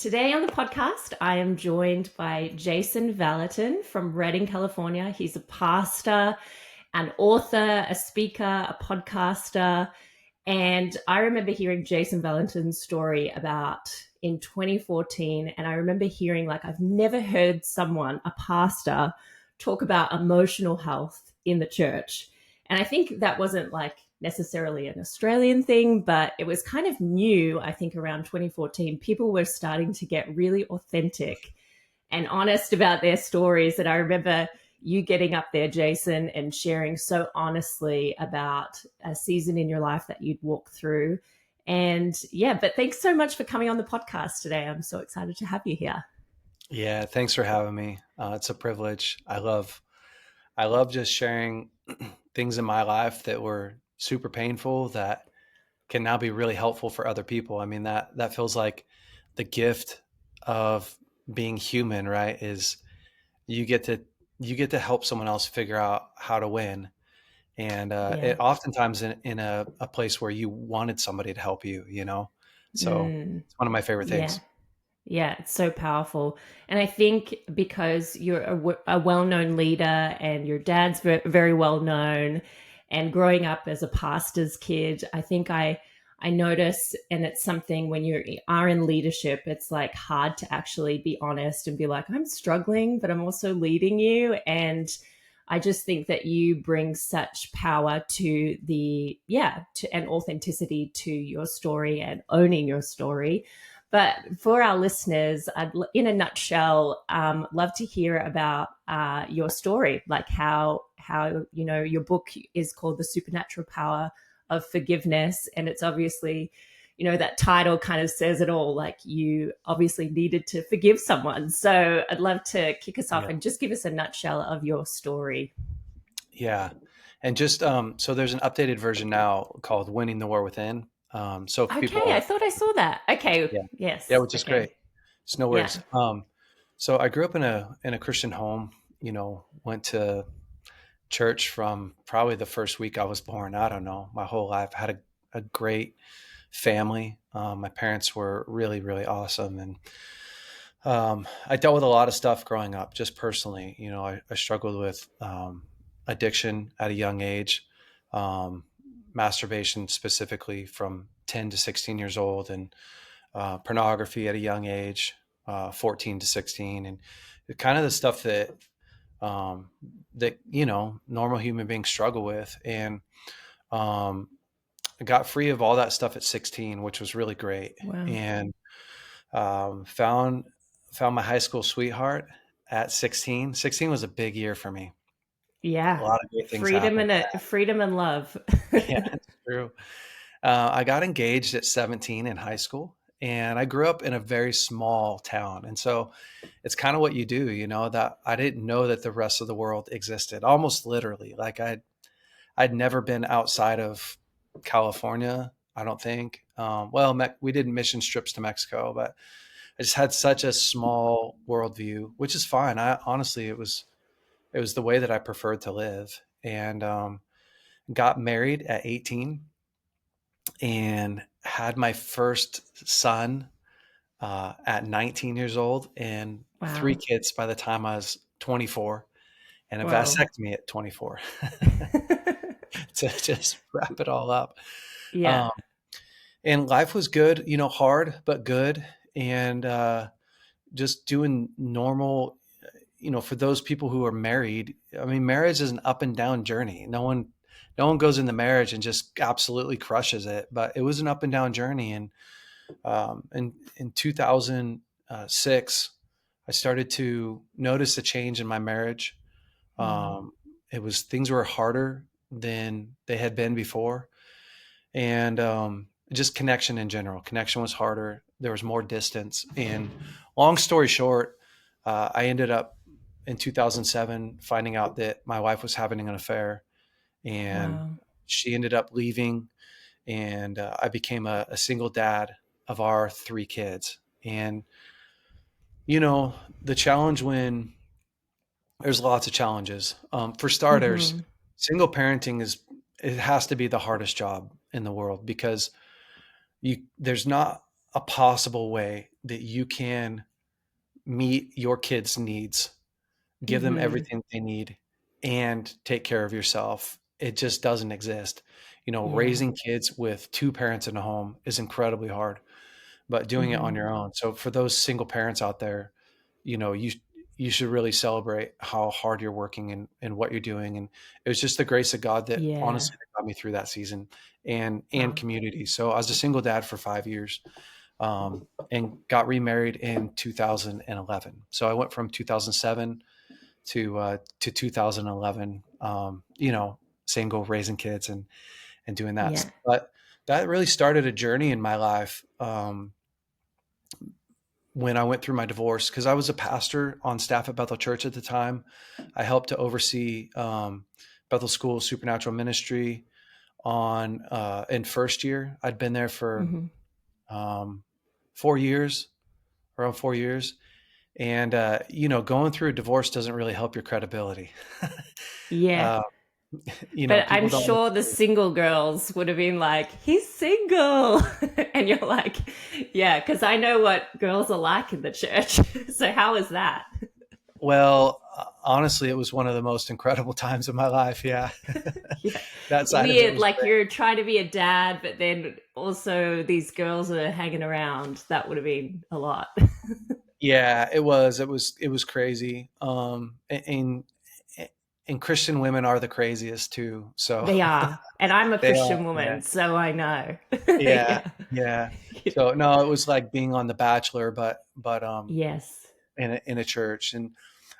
Today on the podcast, I am joined by Jason Vallotton from Redding, California. He's a pastor, an author, a speaker, a podcaster. And I remember hearing Jason Vallotton's story about in 2014. And I remember hearing, like, I've never heard someone, a pastor, talk about emotional health in the church. And I think that wasn't like necessarily an Australian thing, but it was kind of new, I think, around 2014. People were starting to get really authentic and honest about their stories. And I remember you getting up there, Jason, and sharing so honestly about a season in your life that you'd walked through. And yeah, but thanks so much for coming on the podcast today. I'm so excited to have you here. Yeah, thanks for having me. It's a privilege. I love just sharing things in my life that were super painful that can now be really helpful for other people. I mean, that feels like the gift of being human, right? Is you get to you get to help someone else figure out how to win. And Yeah. it oftentimes in a place where you wanted somebody to help you. So Mm, it's one of my favorite yeah. things. Yeah, it's so powerful. And I think because you're a well-known leader and your dad's very well known, and growing up as a pastor's kid, I think I notice, and it's something when you are in leadership, it's like hard to actually be honest and be like, I'm struggling, but I'm also leading you. And I just think that you bring such power to and authenticity to your story and owning your story. But for our listeners, in a nutshell, love to hear about your story, like how your book is called "The Supernatural Power of Forgiveness," and it's obviously, that title kind of says it all. Like, you obviously needed to forgive someone. So I'd love to kick us off Yeah. and just give us a nutshell of your story. Yeah. And just so there's an updated version now called Winning the War Within. So if Okay, I people, thought I saw that. Okay, yeah, yeah, yes, which is great. okay, It's no yeah, worries. So I grew up in a Christian home, went to church from probably the first week I was born. I don't know, my whole life. I had a great family. My parents were really, really awesome. And I dealt with a lot of stuff growing up, just personally. I struggled with addiction at a young age, um, masturbation specifically from 10 to 16 years old, and pornography at a young age, 14 to 16, and kind of the stuff um, that normal human beings struggle with. And um, I got free of all that stuff at 16, which was really great, wow. and found my high school sweetheart at 16. 16 was a big year for me. A Yeah. lot of great things Freedom happened. and freedom and love. Yeah, it's true. I got engaged at 17 in high school, and I grew up in a very small town. And so it's kind of what you do, that I didn't know that the rest of the world existed, almost literally. Like I'd never been outside of California, I don't think. Well, we did mission trips to Mexico, but I just had such a small worldview, which is fine. I honestly, it was the way that I preferred to live, and got married at 18 and had my first son at 19 years old, and three Wow. kids by the time I was 24, and a Whoa. vasectomy at 24 to just wrap it all up. Yeah. Um, and life was good, hard but good, and just doing normal. For those people who are married, I mean, marriage is an up and down journey. No one goes into marriage and just absolutely crushes it, but it was an up and down journey. And in 2006, I started to notice a change in my marriage. Mm. Um, it was things were harder than they had been before, and just connection in general. Connection was harder. There was more distance. And long story short, I ended up in 2007 finding out that my wife was having an affair, and Wow. she ended up leaving, and I became a single dad of our three kids. And the challenge when there's lots of challenges. For starters, Mm-hmm. single parenting it has to be the hardest job in the world, because there's not a possible way that you can meet your kids' needs, give them Mm-hmm. everything they need, and take care of yourself. It just doesn't exist. Yeah. Raising kids with two parents in a home is incredibly hard, but doing it on Mm-hmm. your own. So for those single parents out there, you should really celebrate how hard you're working and what you're doing. And it was just the grace of God that Yeah. honestly got me through that season and Wow. community. So I was a single dad for 5 years, and got remarried in 2011. So I went from 2007 to 2011. Single, raising kids and doing that. Yeah. But that really started a journey in my life. When I went through my divorce, because I was a pastor on staff at Bethel Church at the time. I helped to oversee Bethel School Supernatural Ministry on in first year. I'd been there for Mm-hmm. um, 4 years, around 4 years. And, going through a divorce doesn't really help your credibility. Yeah. uh, But I'm people don't sure the understand. single girls would have been like, he's single. And you're like, yeah, because I know what girls are like in the church. So how is that? Well, honestly, it was one of the most incredible times of my life. Yeah. Yeah. That side of it Weird. was Like great. you're trying to be a dad, but then also these girls are hanging around. That would have been a lot. Yeah, it was crazy. And Christian women are the craziest too. So They are. And I'm a they are. Christian Yeah. woman, so I know. Yeah. Yeah. Yeah. So no, it was like being on The Bachelor, but Yes. in a church. And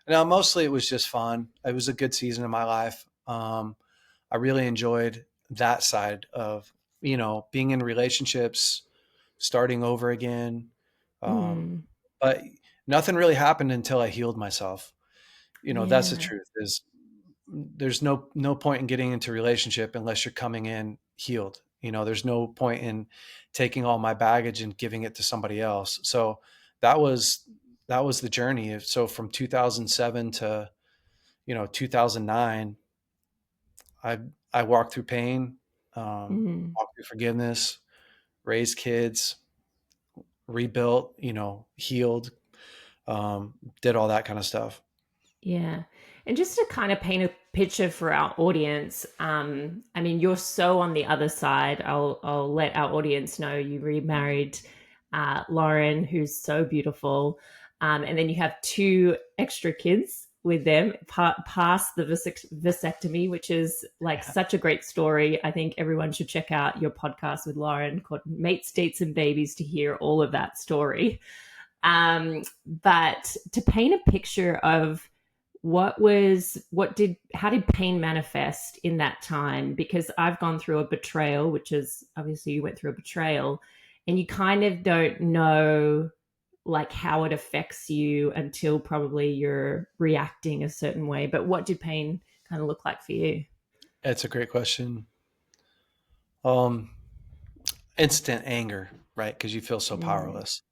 now mostly it was just fun. It was a good season of my life. I really enjoyed that side of, being in relationships, starting over again. Um, Mm, but nothing really happened until I healed myself. That's the yeah. truth, is there's no point in getting into a relationship unless you're coming in healed. There's no point in taking all my baggage and giving it to somebody else. So that was that was the journey. So from 2007 to 2009, I I walked through pain, Mm, walked through forgiveness, raised kids, rebuilt, healed, did all that kind of stuff. yeah. And just to kind of paint a picture for our audience, I mean, you're so on the other side. I'll let our audience know you remarried Lauren, who's so beautiful, and then you have two extra kids with them past the vasectomy, which is like Yeah. such a great story. I think everyone should check out your podcast with Lauren called Mates, Dates, and Babies to hear all of that story. But to paint a picture of how did pain manifest in that time? Because I've gone through a betrayal, which is obviously you went through a betrayal, and you kind of don't know like how it affects you until probably you're reacting a certain way. But what did pain kind of look like for you? It's a great question. Um, Instant anger, right? Because you feel so Mm, powerless,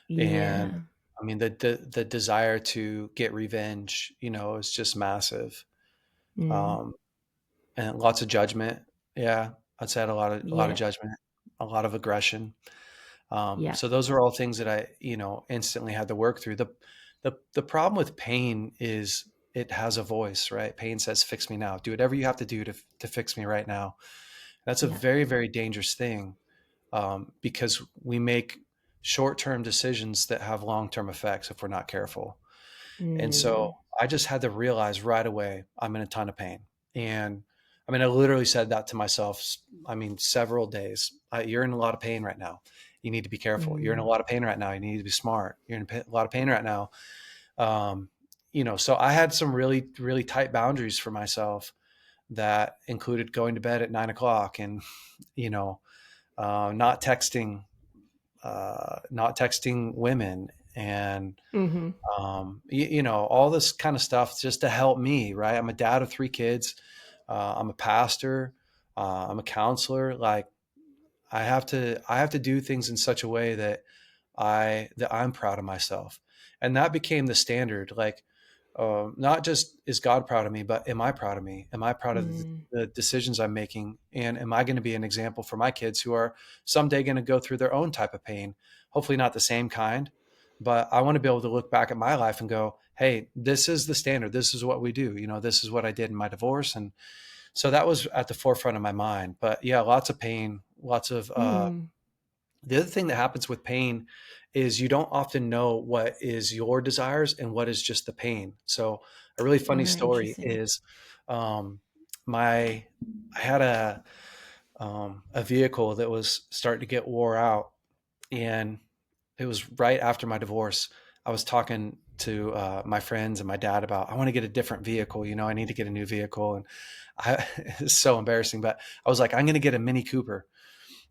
and yeah. I mean the desire to get revenge, is just massive, Mm, um, and lots of judgment. Yeah, I'd say I had a lot of yeah. judgment, a lot of aggression. Yeah. So those are all things that I, instantly had to work through. The problem with pain is it has a voice, right? Pain says, "Fix me now. Do whatever you have to do to fix me right now." That's a Yeah. very, very dangerous thing, because we make short-term decisions that have long-term effects if we're not careful. And so Mm, I just had to realize right away I'm in a ton of pain. And I mean, I literally said that to myself. I mean, several days. You're in a lot of pain right now. You need to be careful. You're in a mm, lot of pain right now. You need to be smart. You're in a lot of pain right now. Um, so I had some really, really tight boundaries for myself that included going to bed at 9 o'clock and, you know, not texting, not texting women, and mm-hmm. all this kind of stuff just to help me. Right, I'm a dad of three kids. I'm a pastor. I'm a counselor. Like I have to do things in such a way that I'm proud of myself, and that became the standard. Like, not just is God proud of me, but am I proud of me? Am I proud of Mm, the decisions I'm making? And am I going to be an example for my kids who are someday going to go through their own type of pain? hopefully not the same kind, but I want to be able to look back at my life and go, hey, this is the standard. This is what we do. This is what I did in my divorce. And so that was at the forefront of my mind. But yeah, lots of pain, lots of, Mm. the other thing that happens with pain is you don't often know what is your desires and what is just the pain. So a really funny story Interesting. is, my I had a vehicle that was starting to get wore out, and it was right after my divorce. I was talking to my friends and my dad about, I want to get a different vehicle. I need to get a new vehicle, and it's so embarrassing, but I was like, I'm going to get a Mini Cooper,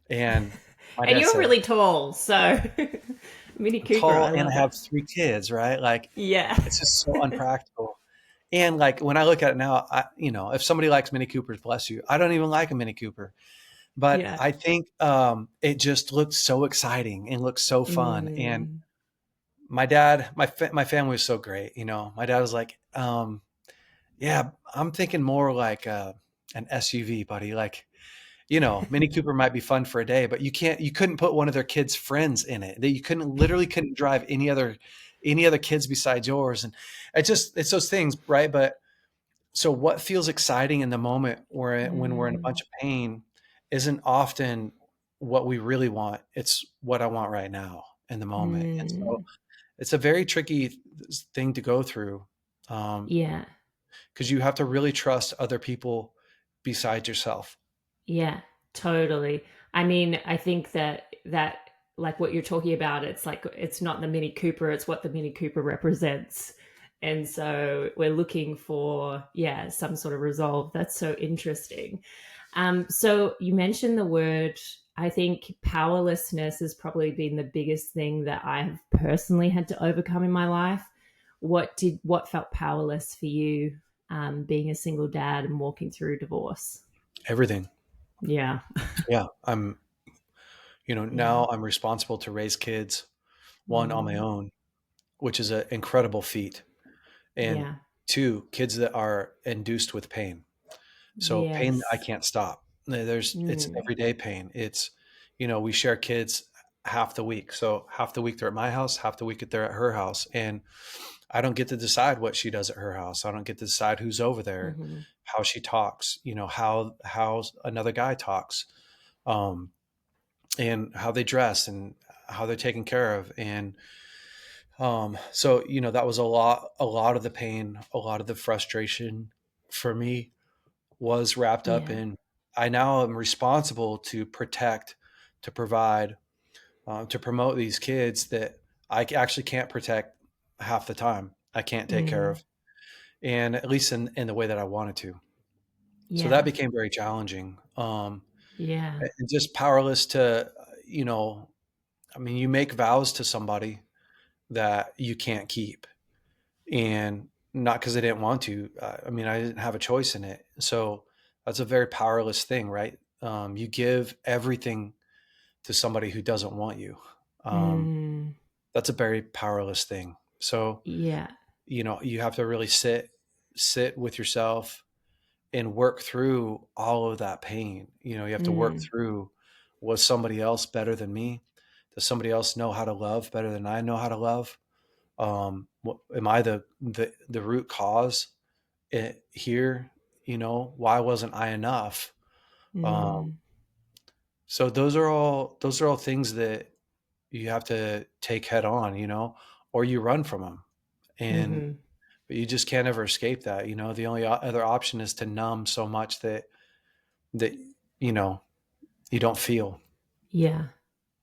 and my And dad you're said, really tall, so Mini Cooper, tall I and I love it. have 3 kids, right? Like, Yeah. it's just so unpractical. And like when I look at it now, if somebody likes Mini Coopers, bless you. I don't even like a Mini Cooper, but Yeah. I think it just looks so exciting and looks so fun. And Mm. my dad, my family was so great. My dad was like, yeah, I'm thinking more like an SUV, buddy. Like, Mini Cooper might be fun for a day, but you couldn't put one of their kids' friends in it. That you literally couldn't drive any other kids besides yours. And it's those things, right? But so what feels exciting in the moment when we're in a bunch Mm. of pain isn't often what we really want. It's what I want right now in the moment. And so Mm. it's a very tricky thing to go through, um, Yeah. because you have to really trust other people besides yourself. Yeah, totally. I mean, I think that like what you're talking about, it's like it's not the Mini Cooper, it's what the Mini Cooper represents. And so we're looking for, yeah, some sort of resolve. That's so interesting. So you mentioned the word, I think powerlessness has probably been the biggest thing that I have personally had to overcome in my life. What felt powerless for you, being a single dad and walking through divorce? Everything. Yeah. Yeah. Yeah. Now I'm responsible to raise kids, one on my Mm. own, which is an incredible feat. And Yeah. two, kids that are induced with pain. So pain I Yes. can't stop. It's Mm. everyday pain. We share kids half the week. So half the week they're at my house, half the week they're at her house. And I don't get to decide what she does at her house. I don't get to decide who's over there, Hmm. how she talks, how another guy talks, um, and how they dress and how they're taken care of. And so that was a lot of the pain, a lot of the frustration for me was wrapped up Yeah. in, I now am responsible to protect, to provide, to promote these kids that actually can't protect half the time. I can't take care Mm. of, and at least in the way that I wanted to. So that Yeah. became very challenging, Yeah. and just powerless to, you know, I mean, you make vows to somebody that you can't keep, and not because I didn't want to. I mean, I didn't have a choice in it. So that's a very powerless thing, right? You give everything to somebody who doesn't want you. Um, Mm. that's a very powerless thing. So, Yeah. you have to really sit with yourself and work through all of that pain. You have to work Mm. through, was somebody else better than me? Does somebody else know how to love better than I know how to love? Am I the root cause here? Why wasn't I enough? Um, Mm. so those are all things that you have to take head on, or you run from them. And Hmm. but you just can't ever escape that. The only other option is to numb so much that you know you don't feel. Yeah.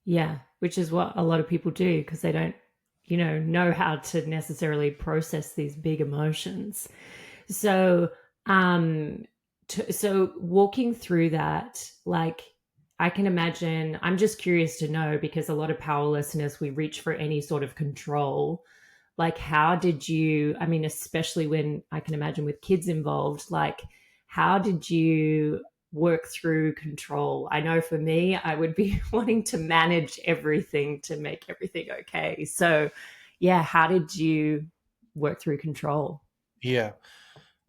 Yeah. Which is what a lot of people do because they don't, know how to necessarily process these big emotions. So, um, so walking through that, like, I can imagine, I'm just curious to know because a lot of powerlessness, we reach for any sort of control. Like, how did you, I mean, especially when I can imagine with kids involved, like, how did you work through control? I know for me, I would be wanting to manage everything to make everything okay. So, yeah, how did you work through control? Yeah.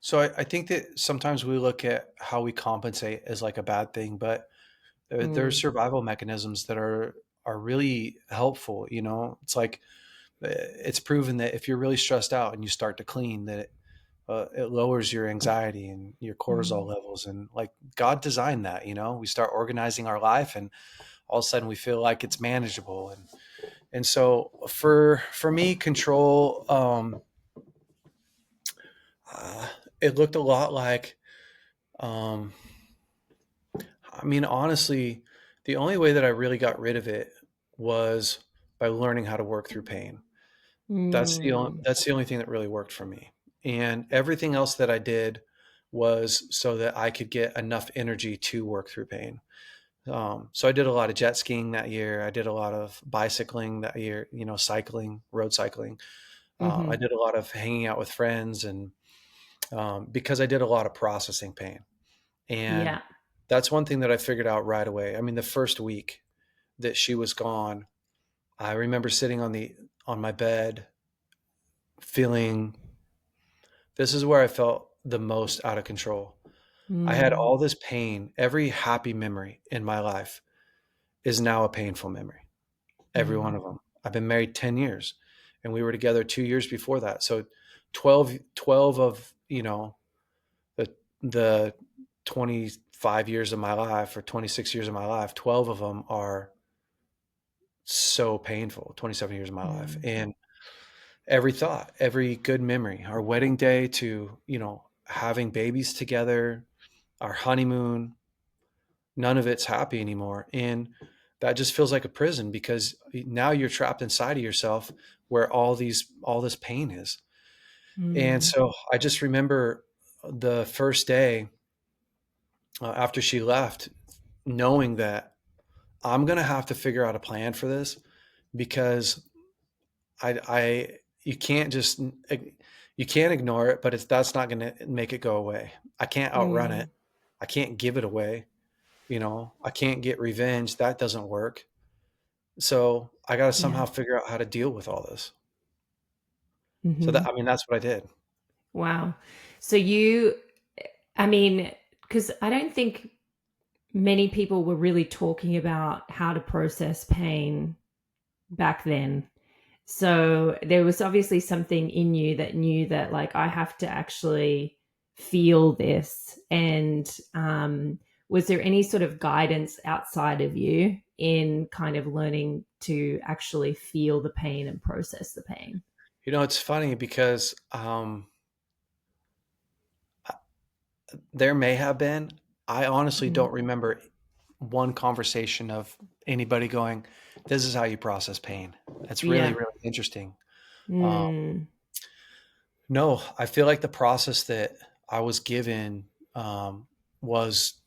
So I think that sometimes we look at how we compensate as like a bad thing, but there's Mm. survival mechanisms that are really helpful. You know, it's like it's proven that if you're really stressed out and you start to clean, that it lowers your anxiety and your cortisol Mm. levels. And like God designed that, you know, we start organizing our life, and all of a sudden we feel like it's manageable. And so for me, control, uh, it looked a lot like, um, I mean, honestly, the only way that I really got rid of it was by learning how to work through pain. Mm. That's the only thing that really worked for me. And everything else that I did was so that I could get enough energy to work through pain. So I did a lot of jet skiing that year. I did a lot of bicycling that year, you know, cycling, road cycling. I Mhm. did a lot of hanging out with friends, and because I did a lot of processing pain. And Yeah. that's one thing that I figured out right away. I mean, the first week that she was gone, I remember sitting on my bed feeling, this is where I felt the most out of control. I had Mm. all this pain. Every happy memory in my life is now a painful memory. Every one Mm. of them. I've been married 10 years, and we were together 2 years before that. So 12 of, you know, the 25 years of my life, or 26 years of my life, 12 of them are so painful, 27 years of my life. Mm. And every thought, every good memory, our wedding day to, you know, having babies together, our honeymoon, none of it's happy anymore. And that just feels like a prison, because now you're trapped inside of yourself where all this pain is. And Mm. so I just remember the first day after she left, knowing that I'm going to have to figure out a plan for this, because I you can't just you can't ignore it, but that's not going to make it go away. I can't outrun it. Mm. I can't give it away. You know, I can't get revenge. That doesn't work. So I got to Yeah. somehow figure out how to deal with all this. So that, Mhm. I mean, that's what I did. Wow. So you, I mean, because I don't think many people were really talking about how to process pain back then. So there was obviously something in you that knew that, like, I have to actually feel this. And was there any sort of guidance outside of you in kind of learning to actually feel the pain and process the pain? You know, it's funny because there may have been. I honestly Mm. don't remember one conversation of anybody going, "This is how you process pain." That's really, Yeah. really interesting. Um, Mm. no, I feel like the process that I was given was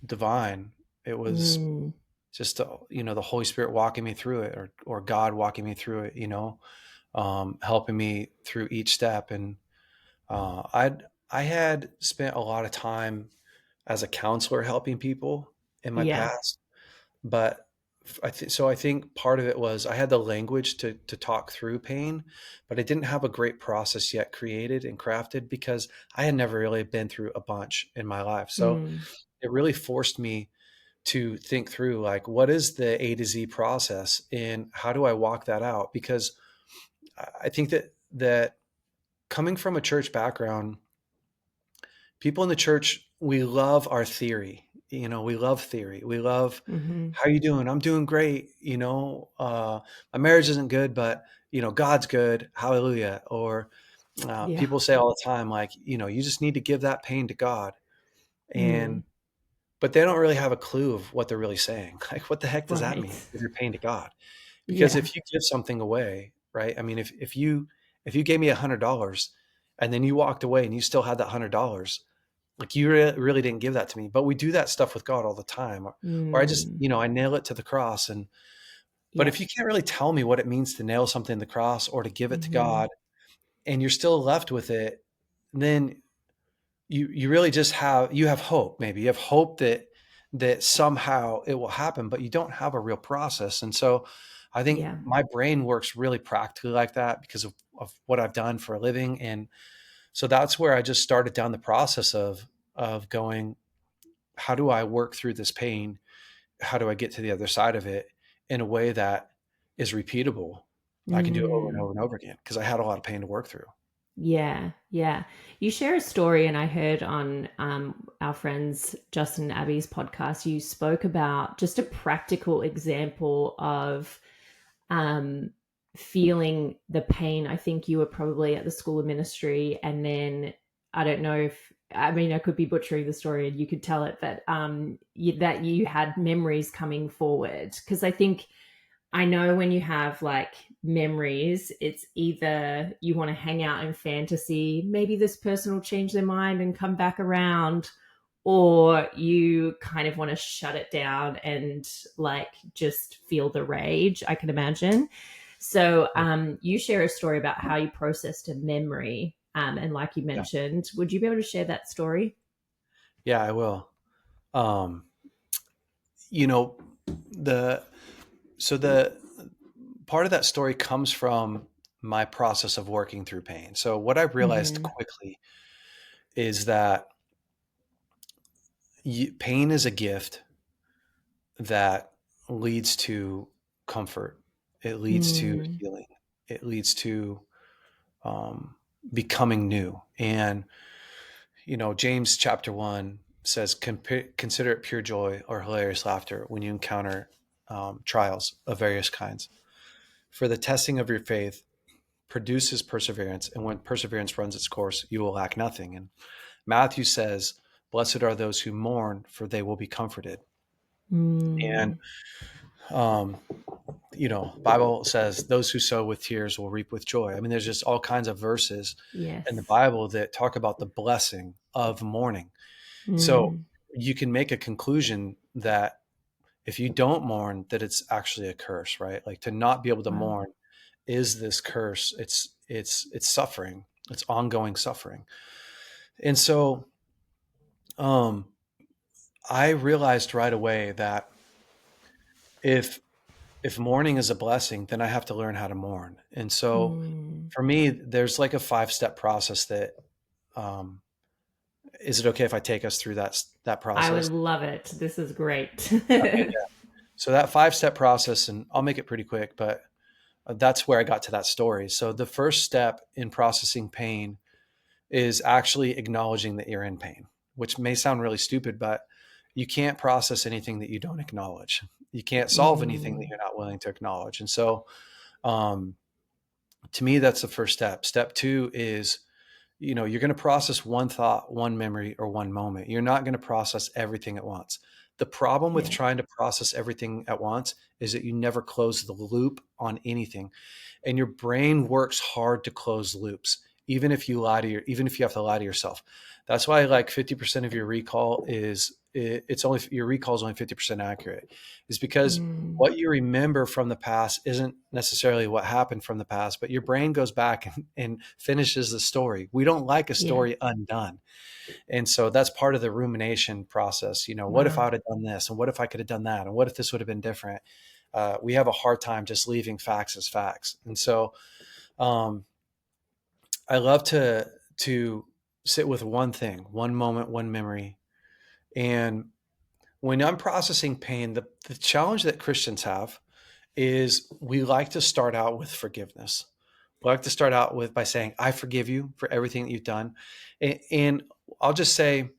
divine. It was Mm. just, you know, the Holy Spirit walking me through it, or God walking me through it. You know, helping me through each step. And I had spent a lot of time as a counselor helping people in my Yeah. past, but I think part of it was I had the language to talk through pain, but I didn't have a great process yet created and crafted, because I had never really been through a bunch in my life. So Mm. it really forced me to think through, like, what is the A to Z process and how do I walk that out? Because I think that coming from a church background, people in the church, we love our theory. You know, we love theory. We love, Mhm. how you doing? I'm doing great. You know, my marriage isn't good, but you know, God's good. Hallelujah. Or Yeah. people say all the time, like, you know, you just need to give that pain to God. Mm. And but they don't really have a clue of what they're really saying. Like, what the heck does that Right. mean? Give your pain to God? Because Yeah. if you give something away, right? I mean, if you gave me $100 and then you walked away and you still had that $100, like, you really didn't give that to me. But we do that stuff with God all the time. Or I just, Mm. you know, I nail it to the cross. And but Yeah. if you can't really tell me what it means to nail something to the cross or to give it to Mhm. God, and you're still left with it, then you really just have hope. Maybe you have hope that somehow it will happen, but you don't have a real process. And so I think Yeah. my brain works really practically like that because of what I've done for a living. And so that's where I just started down the process of going, how do I work through this pain? How do I get to the other side of it? in a way that is repeatable. I can do it over and Mm. over and over again because I had a lot of pain to work through. Yeah, yeah. You share a story, and I heard on our friends Justin and Abby's podcast, you spoke about just a practical example of um, feeling the pain. I think you were probably at the school of ministry, and then I don't know if, I mean, I could be butchering the story and you could tell it, but that you had memories coming forward. Because I think I know when you have like memories, it's either you want to hang out in fantasy, maybe this person will change their mind and come back around, or you kind of want to shut it down and like just feel the rage, I can imagine. So you share a story about how you processed a memory. And like you Yeah. mentioned, would you be able to share that story? Yeah, I will. Um, you know, the the part of that story comes from my process of working through pain. So what I realized Mm-hmm. quickly is that pain is a gift that leads to comfort. It leads to Mm, healing. It leads to um, becoming new. And James chapter 1 says, consider it pure joy or hilarious laughter when you encounter trials of various kinds. For the testing of your faith produces perseverance, and when perseverance runs its course, you will lack nothing. And Matthew says, blessed are those who mourn, for they will be comforted. And mm, um, Bible says those who sow with tears will reap with joy. I mean, there's just all kinds of verses in the yes. Bible that talk about the blessing of mourning. So Mm, you can make a conclusion that if you don't mourn, that it's actually a curse, right? Like to not be able to wow. mourn is this curse. It's suffering. It's ongoing suffering. And so um, I realized right away that if mourning is a blessing, then I have to learn how to mourn. And so Mm. for me, there's like a 5-step process that um, is it okay if I take us through that I would process? love it. This is great. Okay, yeah. So that 5-step process, and I'll make it pretty quick, but that's where I got to that story. So the first step in processing pain is actually acknowledging that you're in pain, which may sound really stupid, but you can't process anything that you don't acknowledge. You can't solve anything that Mm, you're not willing to acknowledge. And so, um, to me, that's the first step. Step two is, you're going to process one thought, one memory, or one moment. You're not going to process everything at once. The problem with yeah. trying to process everything at once is that you never close the loop on anything. And your brain works hard to close loops, even if you have to lie to yourself. That's why like 50% of your recall it's only your recall is only 50% accurate, is because Mm, what you remember from the past isn't necessarily what happened from the past, but your brain goes back and finishes the story. We don't like a yeah. story undone. And so that's part of the rumination process. What if I Wow. would have done this? And what if I could have done that? And what if this would have been different? We have a hard time just leaving facts as facts. And so um, I love to sit with one thing, one moment, one memory. And when I'm processing pain, the challenge that Christians have is we like to start out with forgiveness. We like to start out with by saying, I forgive you for everything that you've done. And I'll just say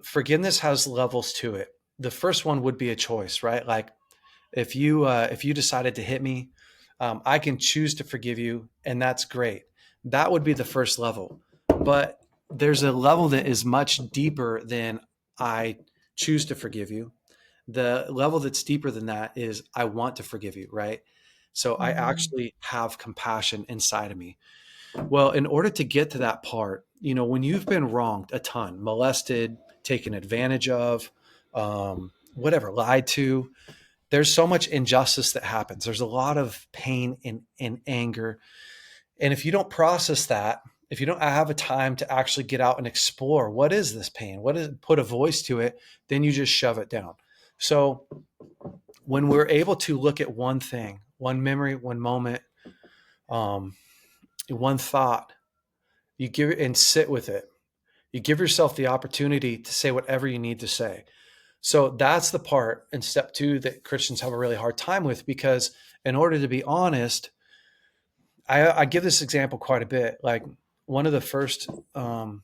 forgiveness has levels to it. The first one would be a choice, right? Like if you decided to hit me, I can choose to forgive you, and that's great. That would be the first level. But there's a level that is much deeper than I choose to forgive you. The level that's deeper than that is I want to forgive you, right? So I Mm, actually have compassion inside of me. Well, in order to get to that part, when you've been wronged a ton, molested, taken advantage of, whatever, lied to, there's so much injustice that happens. There's a lot of pain and anger. And if you don't process that, if you don't have a time to actually get out and explore what is this pain, what is put a voice to it, then you just shove it down. So when we're able to look at one thing, one memory, one moment, um, one thought, you give it and sit with it. You give yourself the opportunity to say whatever you need to say. So that's the part in step two that Christians have a really hard time with, because in order to be honest, I give this example quite a bit. Like one of the first, one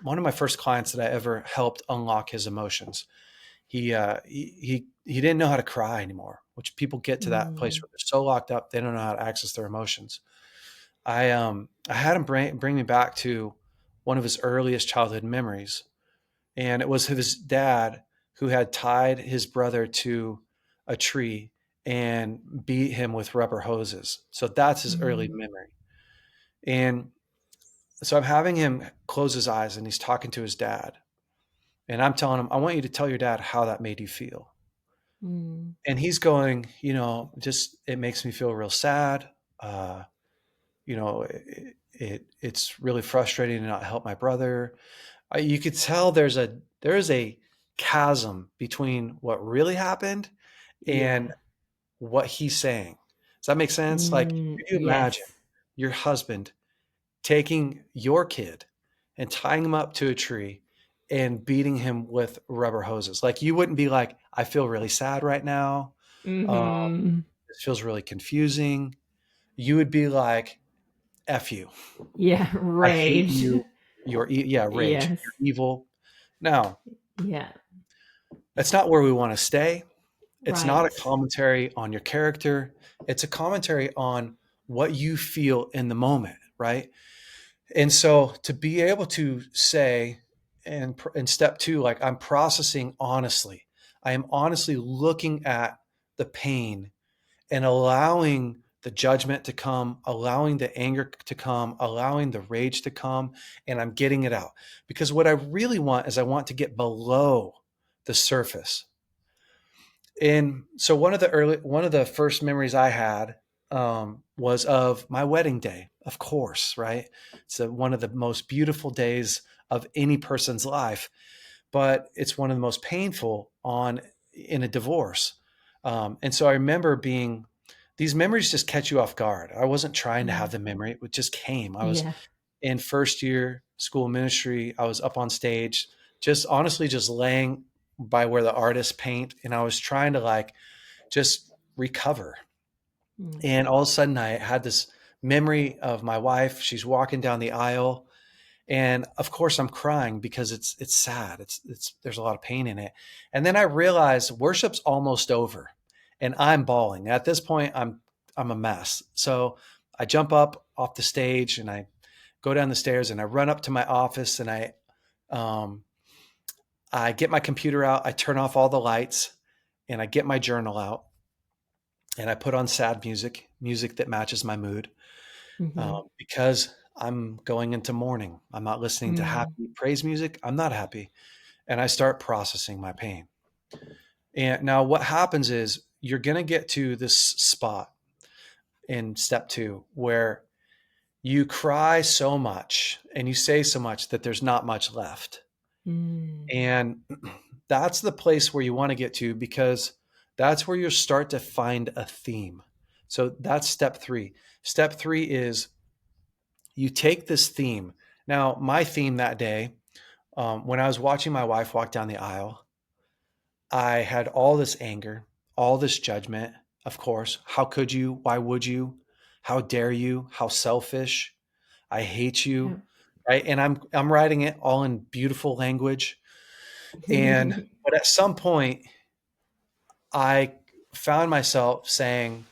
of my first clients that I ever helped unlock his emotions. He didn't know how to cry anymore, which people get to that place Mm. where they're so locked up they don't know how to access their emotions. I had him bring me back to one of his earliest childhood memories, and it was his dad who had tied his brother to a tree and beat him with rubber hoses. So that's his early Mm. memory. And so I'm having him close his eyes and he's talking to his dad. And I'm telling him, I want you to tell your dad how that made you feel. Mm. And he's going, just it makes me feel real sad. Uh, it's really frustrating to not help my brother. You could tell there's a chasm between what really happened and Yeah. what he's saying. Does that make sense? Like, Mm. could you imagine Yes. your husband taking your kid and tying him up to a tree and beating him with rubber hoses? Like, you wouldn't be like, I feel really sad right now. Um, Mm-hmm. this feels really confusing. You would be like, F you. Yeah. I hate Rage. you. Yeah, rage. Yes. You're evil. Now, Yeah. that's not where we want to stay. It's not a Right. commentary on your character. It's a commentary on what you feel in the moment, right? And so to be able to say, and in step two, like, I'm processing honestly. I am honestly looking at the pain and allowing the judgment to come, allowing the anger to come, allowing the rage to come, and I'm getting it out. Because what I really want is I want to get below the surface. And so one of the first memories I had was of my wedding day, of course, right? It's one of the most beautiful days of any person's life, but it's one of the most painful on in a divorce. And so I remember being these memories just catch you off guard. I wasn't trying to have Mm. the memory; it just came. I was Yeah. in first year school ministry. I was up on stage, just honestly, just laying by where the artists paint, and I was trying to like just recover. Mm. And all of a sudden, I had this memory of my wife. She's walking down the aisle, and of course I'm crying because it's sad. It's there's a lot of pain in it. And then I realized worship's almost over and I'm bawling. At this point I'm a mess. So I jump up off the stage and I go down the stairs and I run up to my office and um I get my computer out, I turn off all the lights and I get my journal out and I put on sad music, music that matches my mood. Mm-hmm. Because I'm going into mourning. I'm not listening to Mm. happy praise music. I'm not happy. And I start processing my pain. And now what happens is you're going to get to this spot in step two where you cry so much and you say so much that there's not much left. Mm. And that's the place where you want to get to, because that's where you start to find a theme. So that's step three. Step three is you take this theme. Now, my theme that day, when I was watching my wife walk down the aisle, I had all this anger, all this judgment. Of course, how could you? Why would you? How dare you? How selfish? I hate Yeah. you. Right? And I'm writing it all in beautiful language. And but at some point, I found myself saying,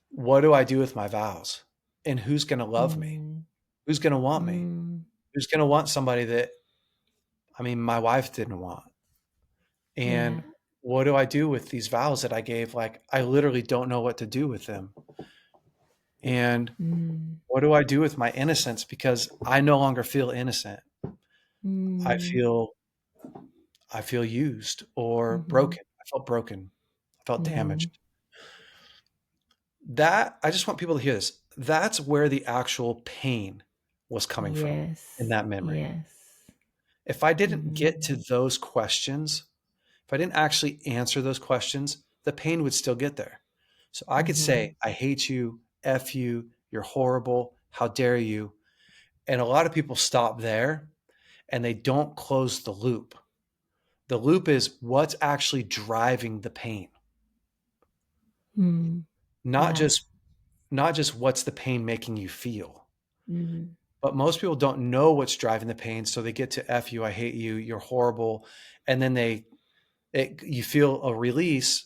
"What do I do with my vows? And who's going to love me? Mm. Who's going to want me? Mm. Who's going to want somebody that my wife didn't want? Yeah. And what do I do with these vows that I gave? Like, I literally don't know what to do with them. And Mm. what do I do with my innocence? Because I no longer feel innocent. I Mm. feel I feel used or Mm-hmm. broken. I felt broken. I felt Mm. damaged. That I just want people to hear this. That's where the actual pain was coming from in Yes. that memory. Yes. If I didn't get to Mm. those questions, if I didn't actually answer those questions, the pain would still get there. So I could Mm-hmm. say, I hate you, F you, you're horrible, how dare you? And a lot of people stop there and they don't close the loop. The loop is what's actually driving the pain, Mm. not Yeah. just not just what's the pain making you feel. Mm. But most people don't know what's driving the pain, so they get to F you, I hate you, you're horrible, and then you feel a release,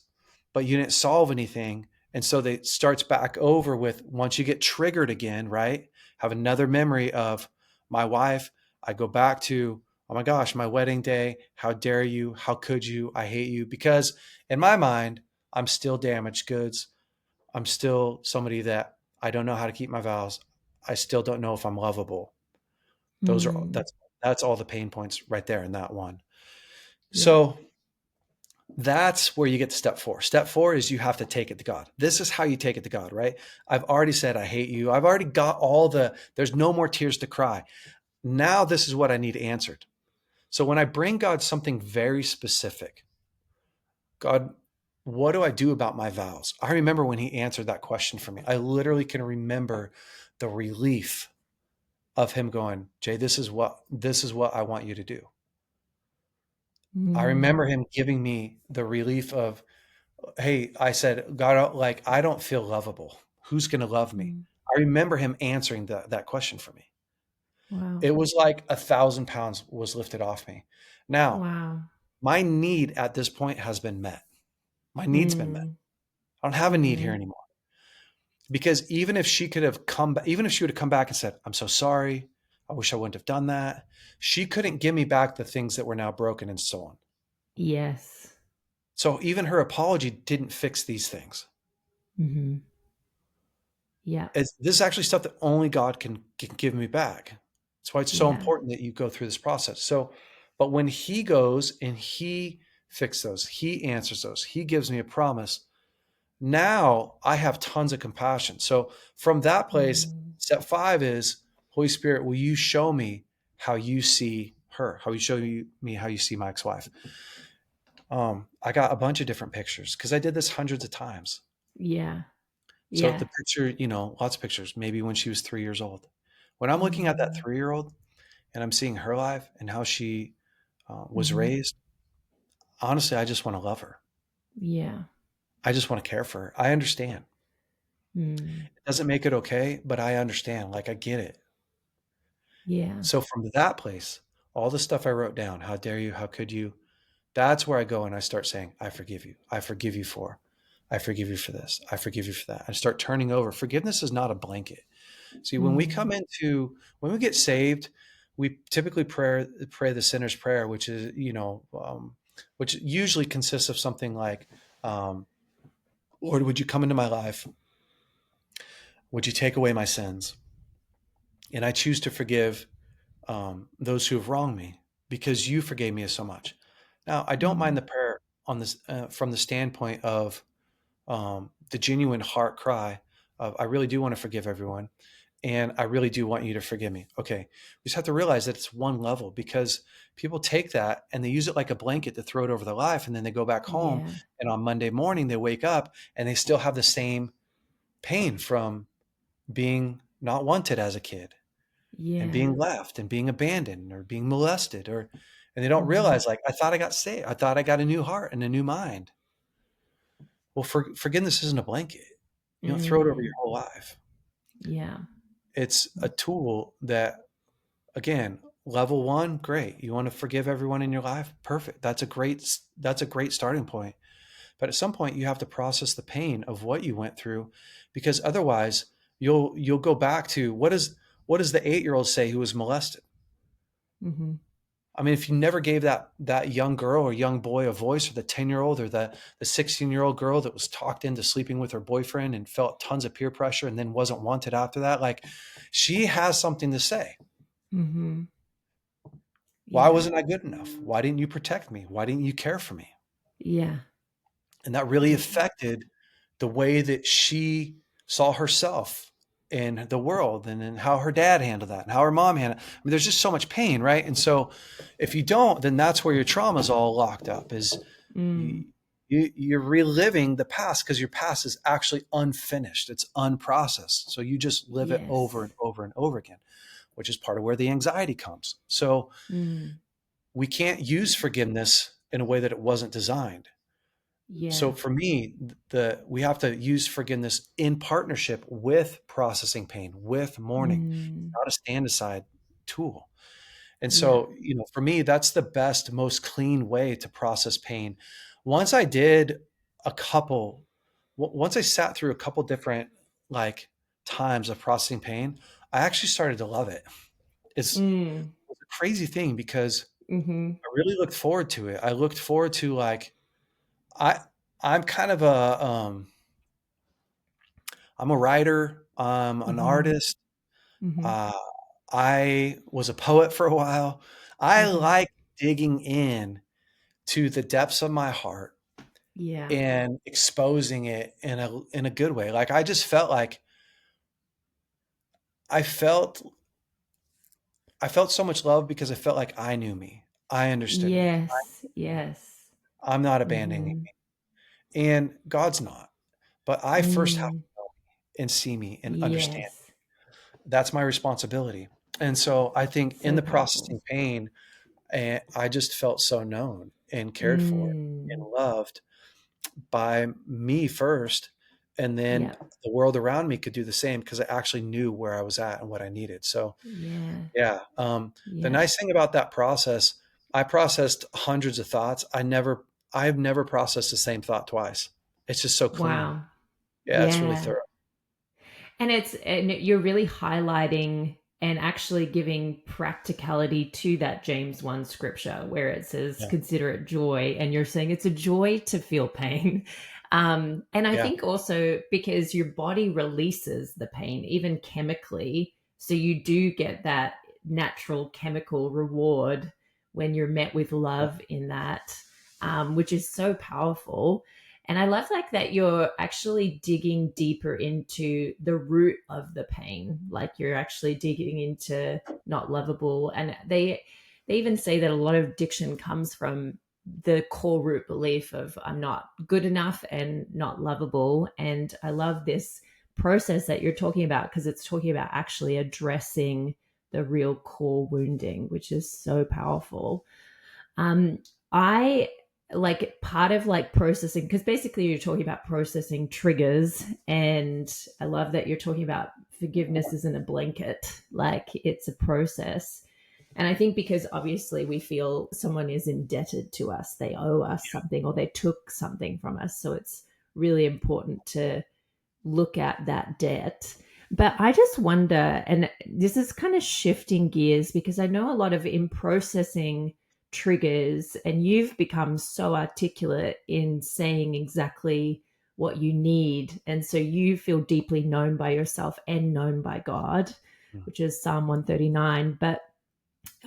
but you didn't solve anything. And so they starts back over with, once you get triggered again, right? Have another memory of my wife. I go back to, oh my gosh, my wedding day. How dare you? How could you? I hate you. Because in my mind, I'm still damaged goods. I'm still somebody that I don't know how to keep my vows. I still don't know if I'm lovable. Those are Mm. that's all the pain points right there in that one. Yeah. So that's where you get to step four. Step four is you have to take it to God. This is how you take it to God, right? I've already said, I hate you. I've already got there's no more tears to cry. Now this is what I need answered. So when I bring God something very specific, God, what do I do about my vows? I remember when he answered that question for me. I literally can remember the relief of him going, Jay, this is what I want you to do. I Mm. remember him giving me the relief of, hey, I said, God, like, I don't feel lovable. Who's going to love me? Mm. I remember him answering that question for me. Wow. It was like 1,000 pounds was lifted off me. Now, Wow. my need at this point has been met. My need's been met. Mm. I don't have a need here Mm. anymore. Because even if she would have come back and said, I'm so sorry. I wish I wouldn't have done that. She couldn't give me back the things that were now broken and so on. Yes. So even her apology didn't fix these things. Mm-hmm. Yeah. This is actually stuff that only God can give me back. That's why it's so Yeah. important that you go through this process. So, but when he goes and he fixes those, he answers those, he gives me a promise. Now I have tons of compassion. So from that place, Mm. step 5 is, Holy Spirit, will you show me how you see her? How you show me how you see my ex-wife? I got a bunch of different pictures because I did this hundreds of times. Yeah. So Yeah. the picture, lots of pictures, maybe when she was 3 years old. When I'm looking at that Mm. 3-year-old and I'm seeing her life and how she was Mm-hmm. raised, honestly, I just want to love her. Yeah. I just want to care for her. I understand. Mm. It doesn't make it okay, but I understand. Like, I get it. Yeah. So from that place, all the stuff I wrote down, how dare you, how could you, that's where I go and I start saying, I forgive you. I forgive you for. I forgive you for this. I forgive you for that. I start turning over. Forgiveness is not a blanket. See, Mm. when we get saved, we typically pray the sinner's prayer, which is, which usually consists of something like, um, Lord, would you come into my life? Would you take away my sins? And I choose to forgive those who have wronged me because you forgave me so much. Now, I don't mind Mm. the prayer on this from the standpoint of the genuine heart cry of, I really do want to forgive everyone. And I really do want you to forgive me. Okay. We just have to realize that it's one level because people take that and they use it like a blanket to throw it over their life. And then they go back home Yeah. and on Monday morning, they wake up and they still have the same pain from being not wanted as a kid and Yeah. being left and being abandoned or being molested and they don't Mm-hmm. realize, like, I thought I got saved. I thought I got a new heart and a new mind. Well, forgiveness isn't a blanket. You don't throw it over your Mm. whole life. Yeah. It's a tool that, again, level one, great. You want to forgive everyone in your life? Perfect. That's a great starting point. But at some point you have to process the pain of what you went through because otherwise you'll go back to what does the 8-year-old say who was molested? Mm-hmm. I mean, if you never gave that young girl or young boy a voice, or the 10-year-old or the 16-year-old girl that was talked into sleeping with her boyfriend and felt tons of peer pressure and then wasn't wanted after that, like, she has something to say. Mm-hmm. Why Yeah. wasn't I good enough? Why didn't you protect me? Why didn't you care for me? Yeah. And that really Yeah. affected the way that she saw herself in the world and then how her dad handled that and how her mom handled it. I mean, there's just so much pain, right? And so if you don't, then that's where your trauma is all locked up, is Mm. you, you're reliving the past because your past is actually unfinished. It's unprocessed. So you just live it over Yes. and over and over again, which is part of where the anxiety comes. So Mm. we can't use forgiveness. in a way that it wasn't designed. So Yeah. for me, we have to use forgiveness in partnership with processing pain, with mourning, Mm. not a stand aside tool. And Yeah. so, for me, that's the best, most clean way to process pain. Once I did a couple, once I sat through a couple different like times of processing pain, I actually started to love it. Mm. It's a crazy thing because Mhm. I really looked forward to it. I looked forward to like I I'm kind of I'm a writer, I'm an Mhm. artist. Mhm. Uh, I was a poet for a while. I Mhm. like digging in to the depths of my heart Yeah. and exposing it in a good way. Like I just felt like I felt I felt so much love because I felt like I knew me. I understood me. Yes. Yes. I'm not abandoning Mhm. me. And God's not. But I first have Mm. to know me and see me and understand. Yes. That's my responsibility. And so I think in So the powerful. processing pain, I just felt so known and cared for Mm. and loved by me first. And then Yep. the world around me could do the same because I actually knew where I was at and what I needed. So, Yeah. yeah. The Yeah. nice thing about that process, I processed hundreds of thoughts. I've never processed the same thought twice. It's just so clean. Wow. Yeah, it's really Yeah. thorough. And you're really highlighting and actually giving practicality to that James 1 scripture where it says Yeah. consider it joy, and you're saying it's a joy to feel pain. And I Yeah. think also because your body releases the pain even chemically, so you do get that natural chemical reward when you're met with Yeah. love in that, which is so powerful. And I love like that you're actually digging deeper into the root of the pain. Like you're actually digging into not lovable. And they even say that a lot of addiction comes from the core root belief of I'm not good enough and not lovable. And I love this process that you're talking about because it's talking about actually addressing the real core wounding, which is so powerful. um, I like part of like processing because basically you're talking about processing triggers, and I love that you're talking about forgiveness isn't a blanket, like it's a process. And I think because obviously we feel someone is indebted to us, they owe us something or they took something from us. So it's really important to look at that debt. But I just wonder, and this is kind of shifting gears because I know a lot of in processing triggers, and you've become so articulate in saying exactly what you need. And so you feel deeply known by yourself and known by God, Mm. which is Psalm 139. But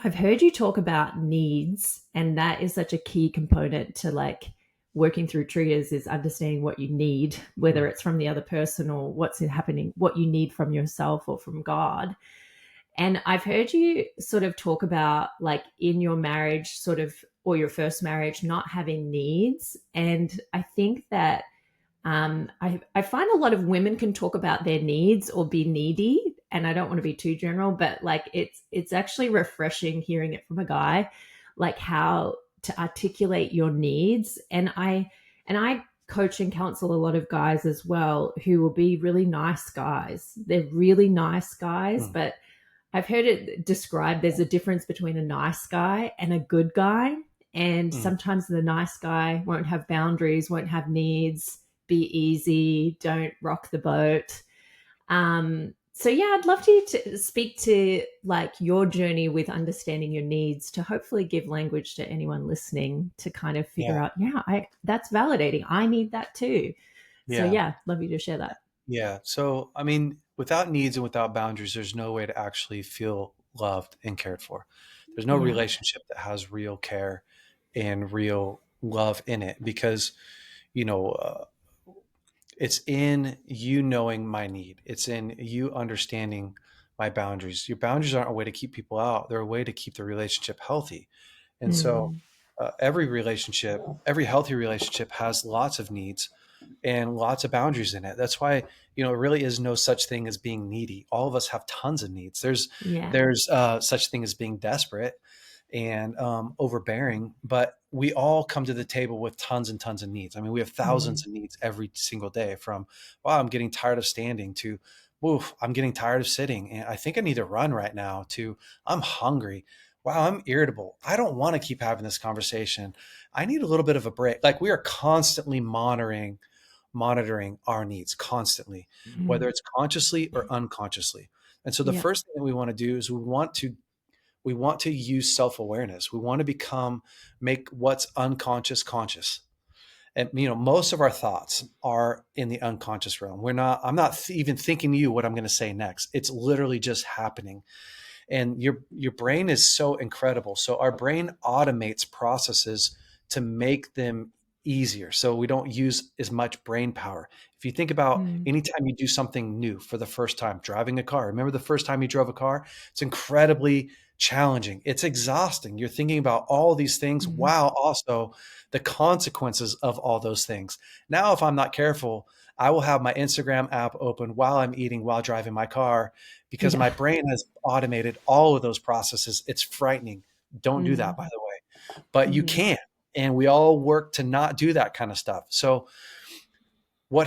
I've heard you talk about needs, and that is such a key component to like working through triggers is understanding what you need, whether Mm. it's from the other person or what's happening, what you need from yourself or from God. And I've heard you sort of talk about like in your marriage, sort of, or your first marriage, not having needs. And I think that I find a lot of women can talk about their needs or be needy, and I don't want to be too general, but like it's actually refreshing hearing it from a guy, like how to articulate your needs. And I coach and counsel a lot of guys as well who will be really nice guys. They're really nice guys, Mm. but I've heard it described there's a difference between a nice guy and a good guy. And Mm. sometimes the nice guy won't have boundaries, won't have needs, be easy, don't rock the boat. So yeah, I'd love to speak to like your journey with understanding your needs to hopefully give language to anyone listening to kind of Yeah. figure out, yeah, I that's validating. I need that too. So Yeah. yeah, love you to share that. Yeah. So, I mean, without needs and without boundaries, there's no way to actually feel loved and cared for. There's no Yeah. relationship that has real care and real love in it because, you know, uh, it's in you knowing my need. It's in you understanding my boundaries. Your boundaries aren't a way to keep people out, they're a way to keep the relationship healthy. And so, Mm, every healthy relationship has lots of needs and lots of boundaries in it. That's why, it really is no such thing as being needy. All of us have tons of needs. There's yeah. there's such thing as being desperate, and overbearing, but we all come to the table with tons and tons of needs. I mean, we have Mm. thousands of needs every single day, from, wow, I'm getting tired of standing, to, oof, I'm getting tired of sitting and I think I need to run right now, to, I'm hungry. Wow, I'm irritable. I don't want to keep having this conversation. I need a little bit of a break. Like, we are constantly monitoring our needs constantly, whether Mm. it's consciously or unconsciously. And so the Yep. first thing that we want to do is we want to use self-awareness. We want to make what's unconscious conscious. And most of our thoughts are in the unconscious realm. I'm not even thinking to you what I'm going to say next. It's literally just happening. And your brain is so incredible. So our brain automates processes to make them easier, so we don't use as much brain power. If you think about Mm. anytime you do something new for the first time, driving a car, remember the first time you drove a car? It's incredibly challenging, it's exhausting, you're thinking about all these things, Mhm. while also the consequences of all those things. Now, if I'm not careful, I will have my Instagram app open while I'm eating, while driving my car, because Yeah. my brain has automated all of those processes. It's frightening. Don't do that, Mm. by the way. But you Mhm. can. And we all work to not do that kind of stuff. So what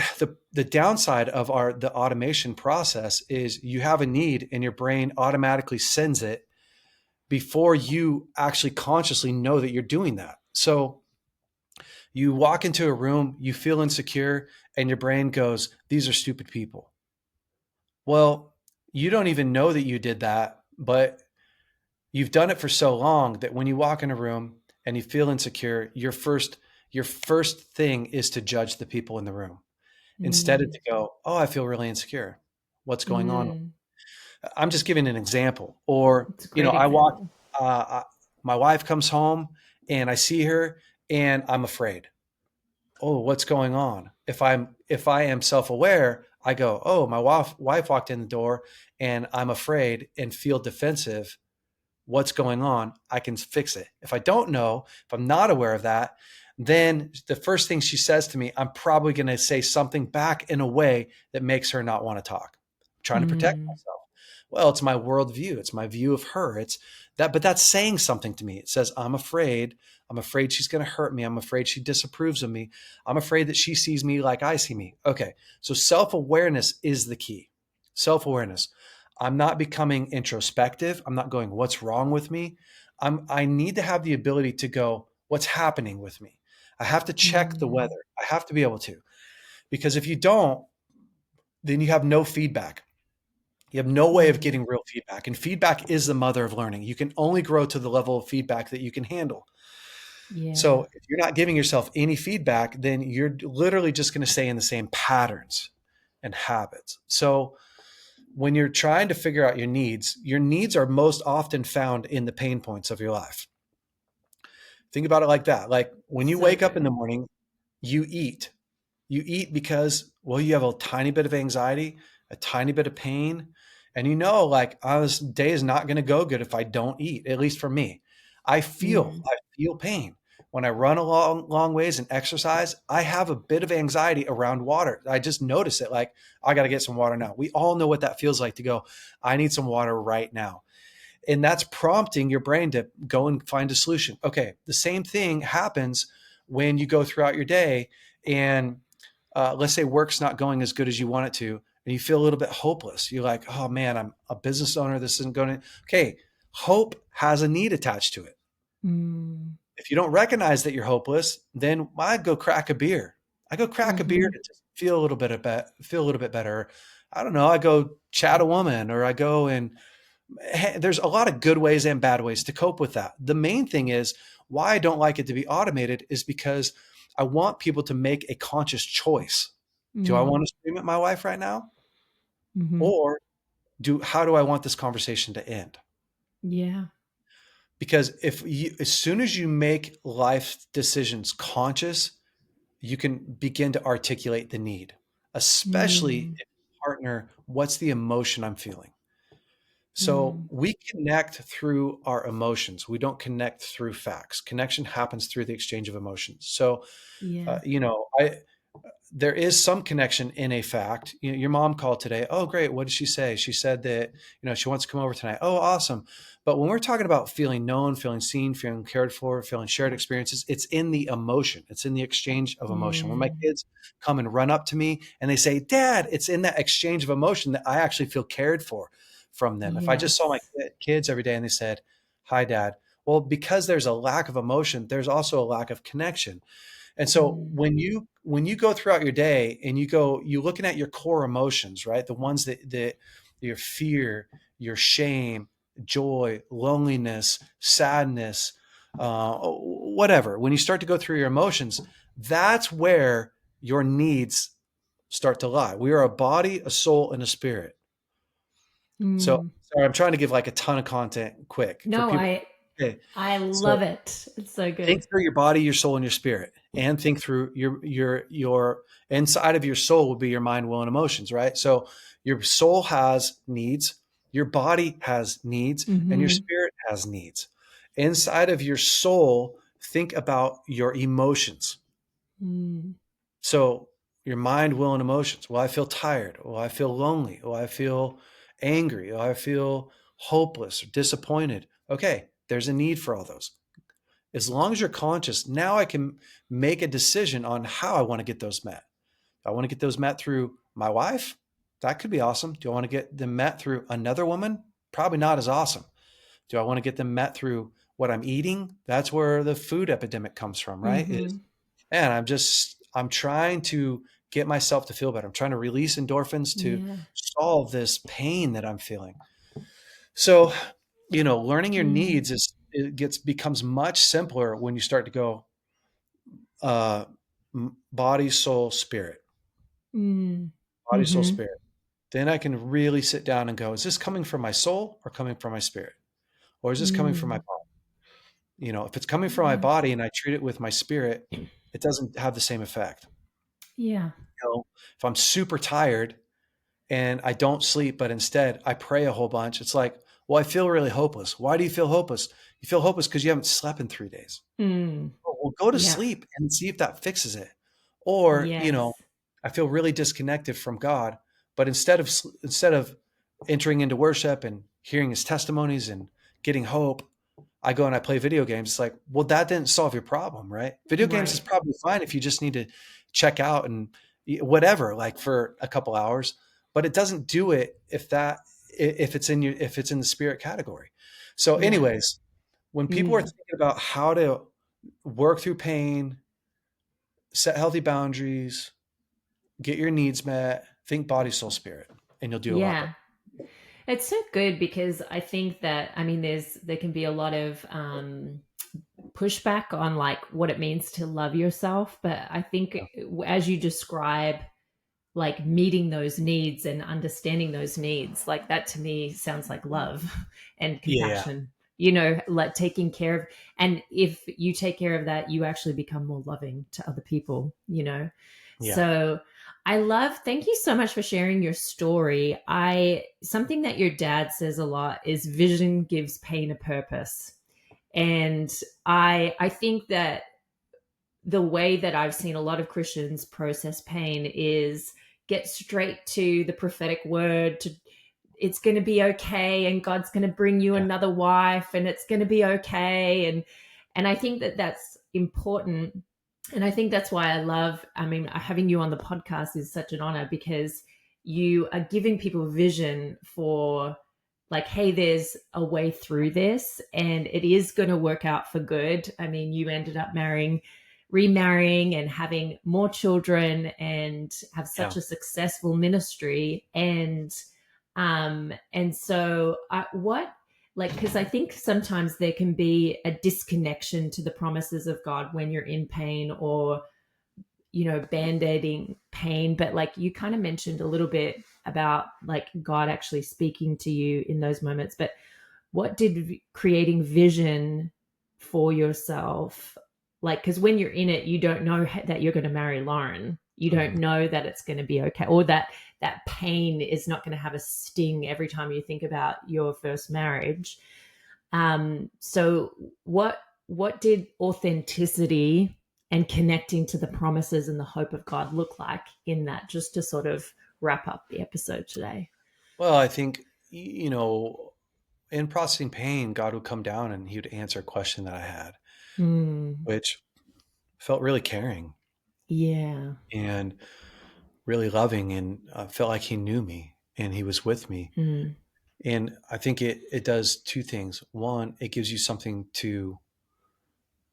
the downside of the automation process is, you have a need and your brain automatically sends it before you actually consciously know that you're doing that. So you walk into a room, you feel insecure, and your brain goes, these are stupid people. Well, you don't even know that you did that, but you've done it for so long that when you walk in a room and you feel insecure, your first thing is to judge the people in the room, instead of Mm. to go, "Oh, I feel really insecure. What's going on?" Mm. I'm just giving an example. Or, It's a great I walk, example. my wife comes home and I see her and I'm afraid. Oh, what's going on? If I am self-aware, I go, "Oh, my wife walked in the door and I'm afraid and feel defensive. What's going on?" I can fix it. If I don't know, if I'm not aware of that, then the first thing she says to me, I'm probably going to say something back in a way that makes her not want to talk. I'm trying to protect Mm. myself. Well, it's my worldview. It's my view of her. It's that, but that's saying something to me. It says, I'm afraid. I'm afraid she's going to hurt me. I'm afraid she disapproves of me. I'm afraid that she sees me like I see me. Okay. So self awareness is the key. Self awareness. I'm not becoming introspective. I'm not going, what's wrong with me? I need to have the ability to go, what's happening with me? I have to check the Mm. weather. I have to be able to, because if you don't, then you have no feedback. You have no way of Mm. getting real feedback. And feedback is the mother of learning. You can only grow to the level of feedback that you can handle. Yeah. So if you're not giving yourself any feedback, then you're literally just going to stay in the same patterns and habits. So when you're trying to figure out your needs are most often found in the pain points of your life. Think about it like that. Like, when you So wake up in the true. morning, you eat. You eat because, well, you have a tiny bit of anxiety, a tiny bit of pain, and like, oh, this day is not going to go good if I don't eat. At least for me, Mm. I feel pain when I run a long ways and exercise. I have a bit of anxiety around water. I just notice it. Like, I got to get some water now. We all know what that feels like to go, I need some water right now. And that's prompting your brain to go and find a solution. Okay, the same thing happens when you go throughout your day, and let's say work's not going as good as you want it to, and you feel a little bit hopeless. You're like, oh man, I'm a business owner. This isn't going to. Okay, hope has a need attached to it. Mm. If you don't recognize that you're hopeless, then I go crack a beer. I go crack a beer Mhm. to just feel a little bit better. I don't know. I go chat a woman, or I go and there's a lot of good ways and bad ways to cope with that. The main thing is, why I don't like it to be automated is because I want people to make a conscious choice. Do I Mm. want to scream at my wife right now? Mhm. Or how do I want this conversation to end? Yeah. Because as soon as you make life decisions conscious, you can begin to articulate the need, especially Mm. if partner, what's the emotion I'm feeling? So Mm. we connect through our emotions. We don't connect through facts. Connection happens through the exchange of emotions. So, Yeah. I there is some connection in a fact. Your mom called today. Oh, great. What did she say? She said that, she wants to come over tonight. Oh, awesome. But when we're talking about feeling known, feeling seen, feeling cared for, feeling shared experiences, it's in the emotion. It's in the exchange of emotion. When my Mm, kids come and run up to me and they say, Dad, it's in that exchange of emotion that I actually feel cared for from them. If I just saw my yes. kids every day and they said, Hi, Dad. Well, because there's a lack of emotion, there's also a lack of connection. And so Mm, when you go throughout your day and you're looking at your core emotions, right? The ones that your fear, your shame, joy, loneliness, sadness, whatever. When you start to go through your emotions, that's where your needs start to lie. We are a body, a soul, and a spirit. So mm. sorry, I'm trying to give like a ton of content quick for No, people. I Okay. I So love it. It's so think good. through your body, your soul, and your spirit, and think through your inside of your soul will be your mind, will, and emotions, right? So your soul has needs, your body has needs, and your Mm-hmm. spirit has needs. Inside of your soul, think about your emotions. Mm, So your mind, will, and emotions. Well, I feel tired. Well, I feel lonely. Well, I feel angry. Well, I feel hopeless or disappointed. Okay, there's a need for all those. As long as you're conscious, now I can make a decision on how I want to get those met. Do I want to get those met through my wife? That could be awesome. Do I want to get them met through another woman? Probably not as awesome. Do I want to get them met through what I'm eating? That's where the food epidemic comes from, right? mm-hmm. Is, man, I'm trying to get myself to feel better. I'm trying to release endorphins to Yeah. solve this pain that I'm feeling. So, learning your Mm, needs becomes much simpler when you start to go uh, body, soul, spirit, mm, body, soul, mm-hmm. spirit. Then I can really sit down and go, is this coming from my soul or coming from my spirit? Or is this coming from my Mm, body? If it's coming from my yeah. body and I treat it with my spirit, it doesn't have the same effect. Yeah. If I'm super tired and I don't sleep, but instead I pray a whole bunch, it's like, well, I feel really hopeless. Why do you feel hopeless? You feel hopeless because you haven't slept in 3 days. Mm, Oh, well, go to yeah. sleep and see if that fixes it. Or, Yes. I feel really disconnected from God, but instead of entering into worship and hearing his testimonies and getting hope, I go and I play video games. It's like, well, that didn't solve your problem, right? Video games is Right. probably fine if you just need to check out and whatever, like for a couple hours, but it doesn't do it if it's in the spirit category. So, Yeah. anyways, when people are Mm, thinking about how to work through pain, set healthy boundaries, get your needs met, think body, soul, spirit, and you'll do a lot better. yeah. It's so good because I think that I mean there can be a lot of pushback on like what it means to love yourself, but I think Yeah. as you describe like meeting those needs and understanding those needs, like that to me sounds like love and Yeah. compassion, like taking care of, and if you take care of that, you actually become more loving to other people. Yeah. So thank you so much for sharing your story. Something that your dad says a lot is vision gives pain a purpose. And I think that the way that I've seen a lot of Christians process pain is get straight to the prophetic word to it's going to be okay and God's going to bring you Yeah. another wife and it's going to be okay, and I think that that's important, and I think that's why I mean having you on the podcast is such an honor because you are giving people vision for like, hey, there's a way through this and it is going to work out for good. I mean, you ended up remarrying and having more children and have such Yeah. a successful ministry. And so what, like, because I think sometimes there can be a disconnection to the promises of God when you're in pain or band-aiding pain, but like you kind of mentioned a little bit about like God actually speaking to you in those moments. But what did creating vision for yourself, like, because when you're in it you don't know that you're going to marry Lauren, you don't Mhm. know that it's going to be okay, or that pain is not going to have a sting every time you think about your first marriage. So what did authenticity and connecting to the promises and the hope of God look like in that, just to sort of wrap up the episode today? Well, I think, in processing pain, God would come down and he would answer a question that I had, Mm, which felt really caring yeah. and really loving, and felt like he knew me and he was with me. Mm, And I think it does two things. One, it gives you something to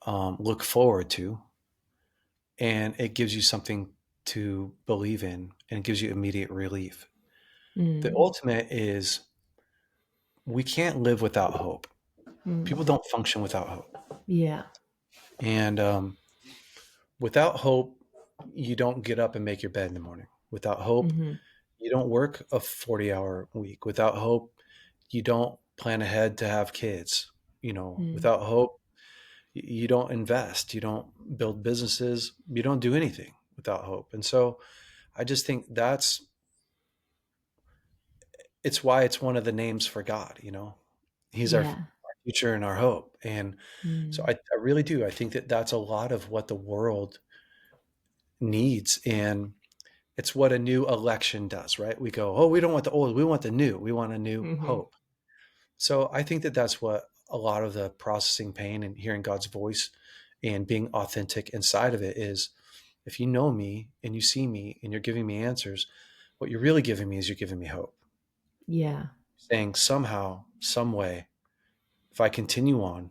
look forward to, and it gives you something to believe in, and it gives you immediate relief. The mm, ultimate is we can't live without hope. People mm, don't function without hope. yeah. And without hope, you don't get up and make your bed in the morning. Without hope, Mm-hmm, you don't work a 40-hour week. Without hope, you don't plan ahead to have kids. mm, Without hope, you don't invest, you don't build businesses, you don't do anything without hope. And so I just think it's why it's one of the names for God. He's our yeah. future and our hope. And so Mm, I really do. I think that that's a lot of what the world needs. And it's what a new election does, right? We go, oh, we don't want the old, we want the new, we want a new mm-hmm, hope. So I think that that's what a lot of the processing pain and hearing God's voice and being authentic inside of it is. If you know me and you see me and you're giving me answers, what you're really giving me is you're giving me hope. yeah. Saying somehow, some way, if I continue on,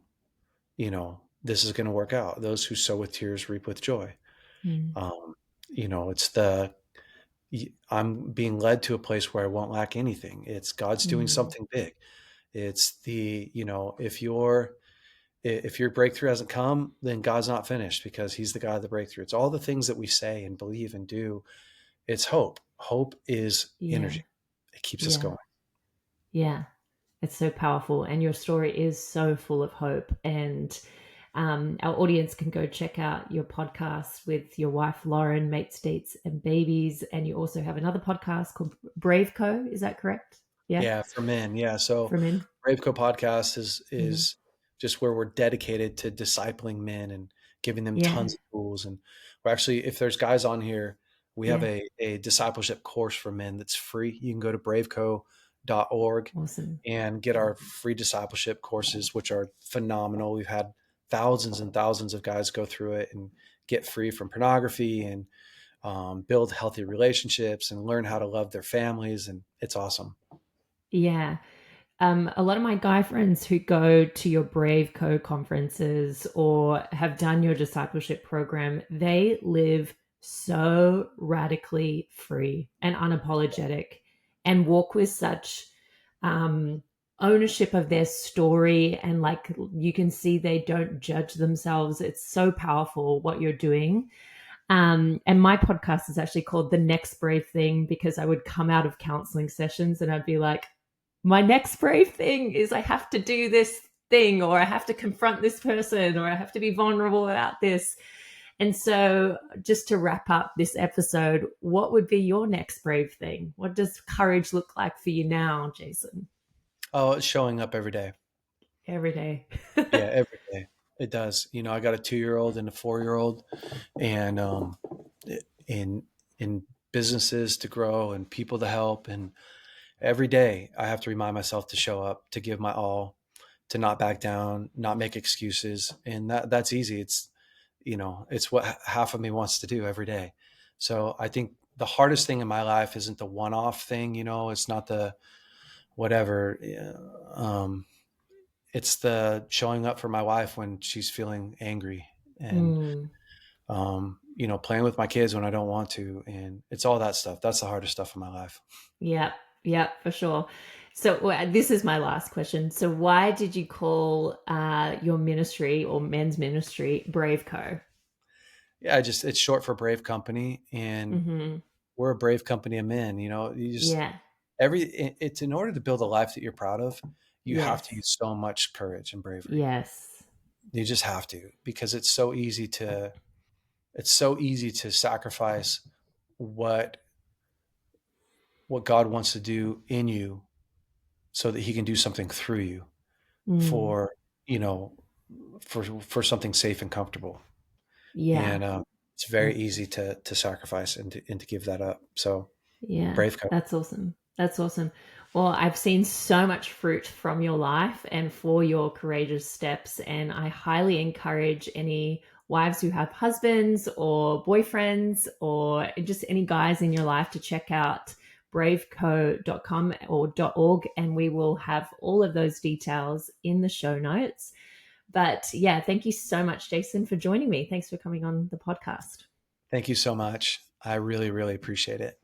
this is going to work out. Those who sow with tears reap with joy. Mm, Um, it's I'm being led to a place where I won't lack anything. It's God's doing mm, something big. It's if your breakthrough hasn't come, then God's not finished because he's the God of the breakthrough. It's all the things that we say and believe and do. It's hope. Hope is yeah. energy. It keeps us Yeah. going. Yeah. It's so powerful. And your story is so full of hope. And our audience can go check out your podcast with your wife, Lauren, Mates, Dates, and Babies. And you also have another podcast called BraveCo. Is that correct? Yeah. Yeah, for men. Yeah. So For men. BraveCo podcast is Hmm. is just where we're dedicated to discipling men and giving them Yeah. tons of tools. And we're actually, if there's guys on here, we have Yeah. a discipleship course for men that's free. You can go to braveco.org Awesome. and get our free discipleship courses, which are phenomenal. We've had thousands and thousands of guys go through it and get free from pornography and build healthy relationships and learn how to love their families. And it's awesome. Yeah. A lot of my guy friends who go to your Brave Co conferences or have done your discipleship program, they live so radically free and unapologetic and walk with such um, ownership of their story. And like you can see, they don't judge themselves. It's so powerful what you're doing. And my podcast is actually called The Next Brave Thing because I would come out of counseling sessions and I'd be like, my next brave thing is I have to do this thing, or I have to confront this person, or I have to be vulnerable about this. And so, just to wrap up this episode, what would be your next brave thing? What does courage look like for you now, Jason? Oh, it's showing up every day. Every day. Yeah, every day. It does. I got a 2-year-old and a 4-year-old, and in businesses to grow and people to help, and every day I have to remind myself to show up, to give my all, to not back down, not make excuses, and that's easy. It's what half of me wants to do every day. So I think the hardest thing in my life isn't the one-off thing. It's not the whatever. It's the showing up for my wife when she's feeling angry, and Mm, playing with my kids when I don't want to, and it's all that stuff. That's the hardest stuff in my life. yeah, yeah, for sure. So this is my last question. So why did you call your ministry or men's ministry Brave Co? Yeah, it's short for Brave Company, and Mm-hmm. we're a brave company of men. You just Yeah. it's in order to build a life that you're proud of, you have to Yes. use so much courage and bravery. Yes. You just have to, because it's so easy to sacrifice what God wants to do in you so that he can do something through you Mm, for, you know, for something safe and comfortable. Yeah. and it's very easy to sacrifice and to give that up. So Yeah, BraveCo. that's awesome. That's awesome. Well, I've seen so much fruit from your life and for your courageous steps. And I highly encourage any wives who have husbands or boyfriends or just any guys in your life to check out braveco.com or .org. And we will have all of those details in the show notes. But yeah, thank you so much, Jason, for joining me. Thanks for coming on the podcast. Thank you so much. I really, really appreciate it.